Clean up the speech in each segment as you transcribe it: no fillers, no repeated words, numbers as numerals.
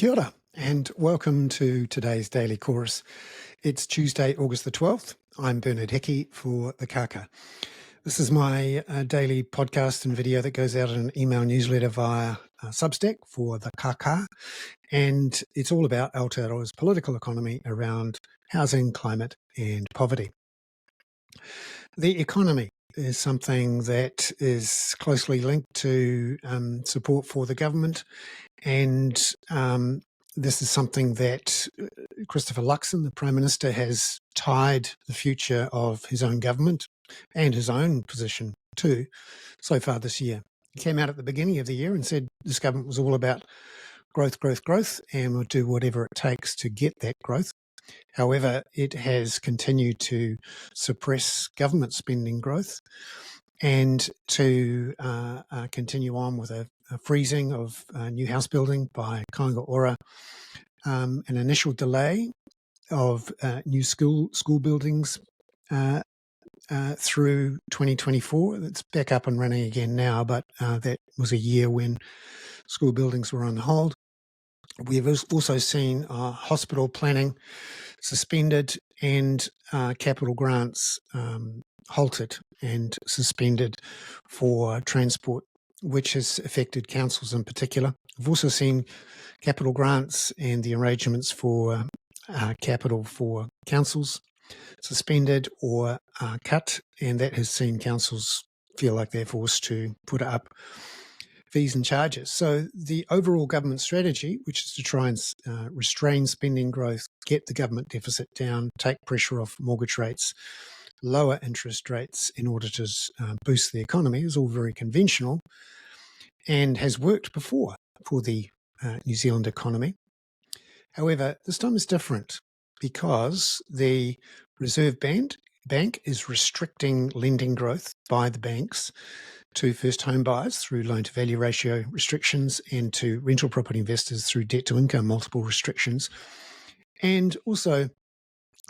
Kia ora, and welcome to today's Daily Chorus. It's Tuesday, August the 12th. I'm Bernard Hickey for the Kaka. This is my daily podcast and video that goes out in an email newsletter via Substack for the Kaka, and it's all about Aotearoa's political economy around housing, climate and poverty. The economy is something that is closely linked to support for the government, and this is something that Christopher Luxon, the Prime Minister, has tied the future of his own government and his own position to so far this year. He came out at the beginning of the year and said this government was all about growth, growth, growth, and will do whatever it takes to get that growth. However, it has continued to suppress government spending growth and to continue on with a freezing of new house building by Kāinga Ora, an initial delay of new school buildings through 2024. It's back up and running again now, but that was a year when school buildings were on hold. We've also seen hospital planning suspended and capital grants halted and suspended for transport, which has affected councils in particular. We've also seen capital grants and the arrangements for capital for councils suspended or cut, and that has seen councils feel like they're forced to put up fees and charges. So the overall government strategy, which is to try and restrain spending growth, get the government deficit down, take pressure off mortgage rates, lower interest rates in order to boost the economy, is all very conventional and has worked before for the New Zealand economy. However, this time is different because the Reserve Bank is restricting lending growth by the banks to first home buyers through loan-to-value ratio restrictions and to rental property investors through debt-to-income multiple restrictions. And also,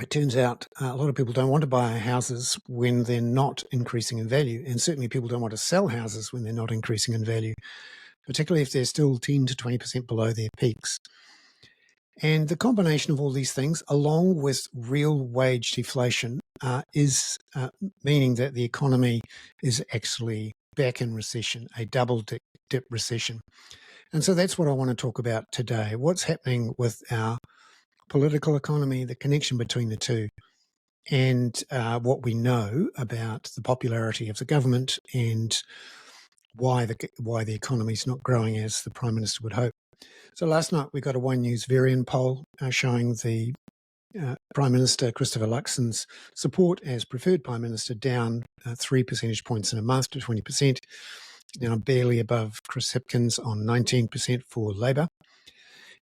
it turns out a lot of people don't want to buy houses when they're not increasing in value, and certainly people don't want to sell houses when they're not increasing in value, particularly if they're still 10 to 20% below their peaks. And the combination of all these things, along with real wage deflation, is meaning that the economy is actually back in recession, a double dip recession. And so that's what I want to talk about today. What's happening with our political economy, the connection between the two, and what we know about the popularity of the government and why the economy is not growing as the Prime Minister would hope. So last night we got a One News Varian poll showing the Prime Minister Christopher Luxon's support as preferred Prime Minister down 3 percentage points in a month to 20%, now barely above Chris Hipkins on 19% for Labour.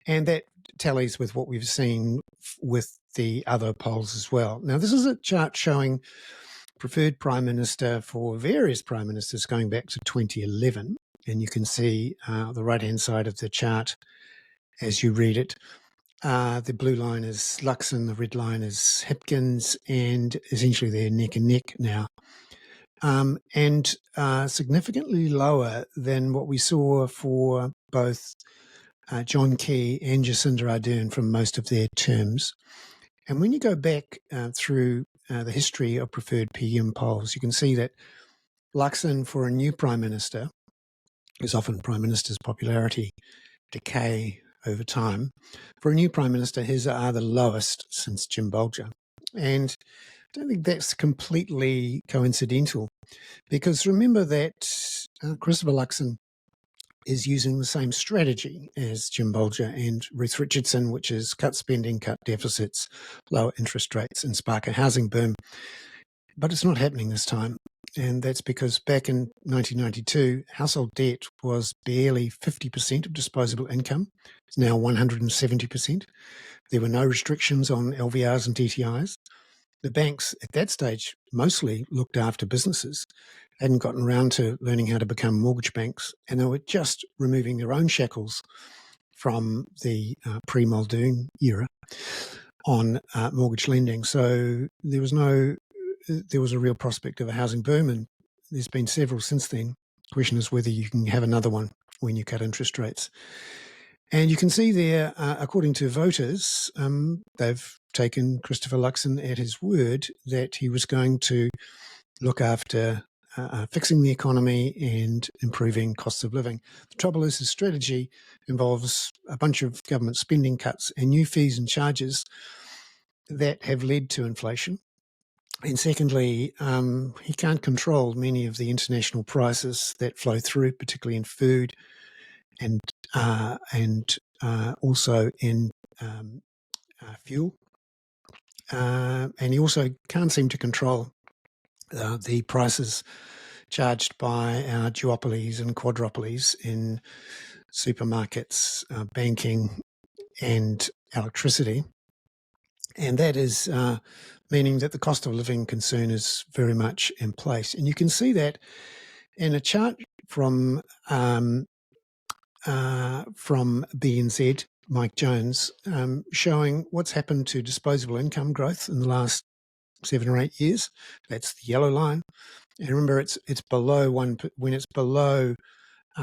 And that tallies with what we've seen with the other polls as well. Now, this is a chart showing preferred Prime Minister for various Prime Ministers going back to 2011. And you can see the right-hand side of the chart as you read it. The blue line is Luxon, the red line is Hipkins, and essentially they're neck and neck now. And significantly lower than what we saw for both John Key and Jacinda Ardern from most of their terms. And when you go back through the history of preferred PM polls, you can see that Luxon for a new Prime Minister, because often Prime Minister's popularity decay over time, for a new Prime Minister, his are the lowest since Jim Bolger. And I don't think that's completely coincidental, because remember that Christopher Luxon is using the same strategy as Jim Bolger and Ruth Richardson, which is cut spending, cut deficits, lower interest rates, and spark a housing boom. But it's not happening this time. And that's because back in 1992, household debt was barely 50% of disposable income. It's now 170%. There were no restrictions on LVRs and DTIs. The banks at that stage mostly looked after businesses, hadn't gotten around to learning how to become mortgage banks, and they were just removing their own shackles from the pre-Muldoon era on mortgage lending. So there was a real prospect of a housing boom, and there's been several since then. The question is whether you can have another one when you cut interest rates. And you can see there, according to voters, they've taken Christopher Luxon at his word that he was going to look after fixing the economy and improving costs of living. The trouble is his strategy involves a bunch of government spending cuts and new fees and charges that have led to inflation. And secondly, he can't control many of the international prices that flow through, particularly in food and also in fuel. And he also can't seem to control the prices charged by our duopolies and quadrupolies in supermarkets, banking, and electricity. And that is meaning that the cost of living concern is very much in place. And you can see that in a chart from BNZ, Mike Jones, showing what's happened to disposable income growth in the last 7 or 8 years. That's the yellow line. And remember, it's below one. When it's below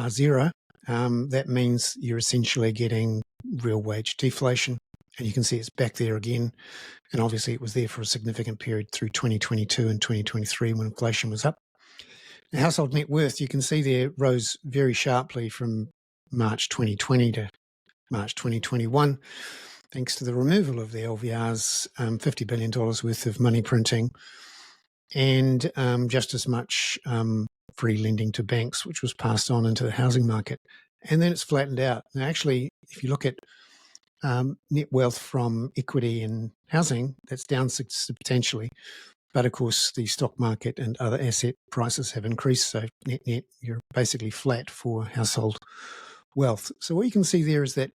zero, that means you're essentially getting real wage deflation. And you can see it's back there again. And obviously it was there for a significant period through 2022 and 2023 when inflation was up. The household net worth, you can see there, rose very sharply from March 2020 to March 2021, thanks to the removal of the LVR's $50 billion worth of money printing and just as much free lending to banks, which was passed on into the housing market. And then it's flattened out. Now, actually, if you look at net wealth from equity in housing, that's down substantially. But of course, the stock market and other asset prices have increased. So net, you're basically flat for household wealth. So what you can see there is that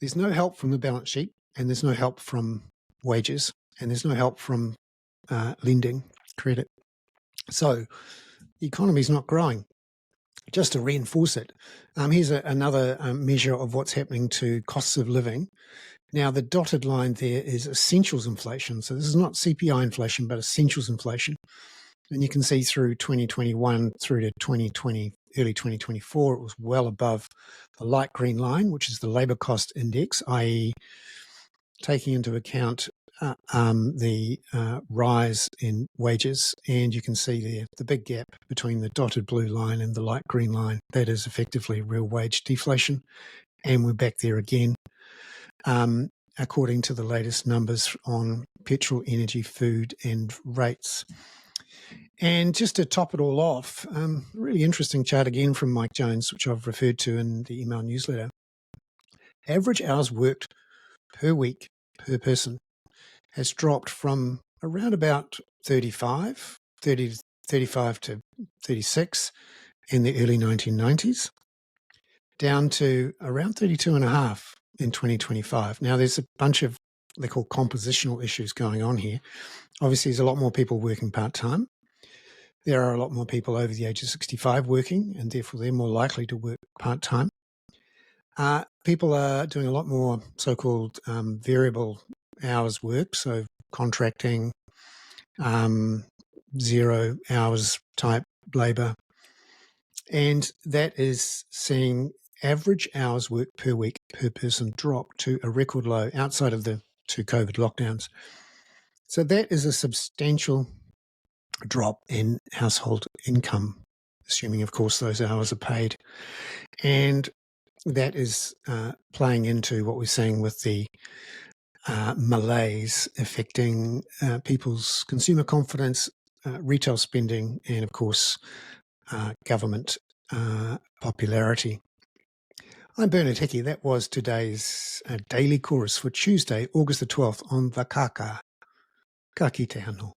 there's no help from the balance sheet, and there's no help from wages, and there's no help from lending, credit. So the economy is not growing. Just to reinforce it, here's another measure of what's happening to costs of living. Now, the dotted line there is essentials inflation. So this is not CPI inflation, but essentials inflation. And you can see through 2021 through to 2020, early 2024, it was well above the light green line, which is the labour cost index, i.e. taking into account the rise in wages. And you can see there the big gap between the dotted blue line and the light green line. That is effectively real wage deflation. And we're back there again, according to the latest numbers on petrol, energy, food and rates. And just to top it all off, a really interesting chart again from Mike Jones, which I've referred to in the email newsletter. Average hours worked per week per person has dropped from around about 30 to 36 in the early 1990s, down to around 32 and a half in 2025. Now, there's a bunch of, they call compositional issues going on here. Obviously, there's a lot more people working part-time. There are a lot more people over the age of 65 working, and therefore they're more likely to work part-time. People are doing a lot more so-called variable hours work, so contracting, 0 hours type labour. And that is seeing average hours worked per week per person drop to a record low outside of the 2 COVID lockdowns. So that is a substantial drop in household income, assuming, of course, those hours are paid. And that is playing into what we're seeing with the malaise affecting people's consumer confidence, retail spending, and, of course, government popularity. I'm Bernard Hickey. That was today's Daily Chorus for Tuesday, August the 12th on Vakaka. Ka kite anō.